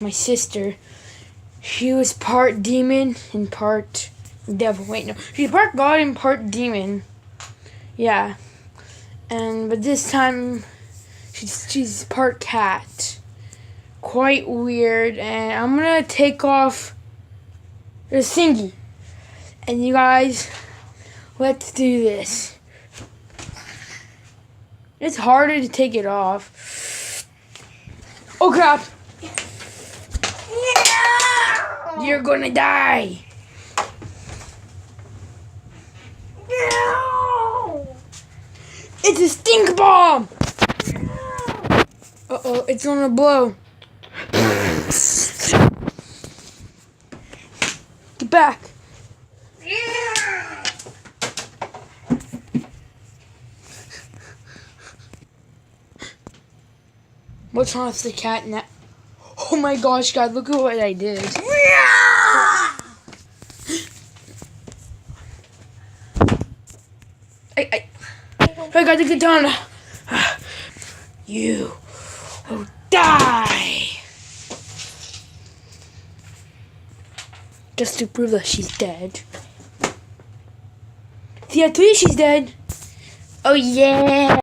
my sister. She was part demon and part devil. Wait, no. She's part god and part demon. Yeah. But this time she's part cat. Quite weird. And I'm gonna take off the thingy. And you guys, let's do this. It's harder to take it off. Oh crap! No! You're gonna die! No! It's a stink bomb! No! Uh-oh, it's gonna blow. Get back! What's wrong with the cat now? Oh my gosh, guys, look at what I did. I got to get down. You will die. Just to prove that she's dead. See, I told you she's dead. Oh yeah.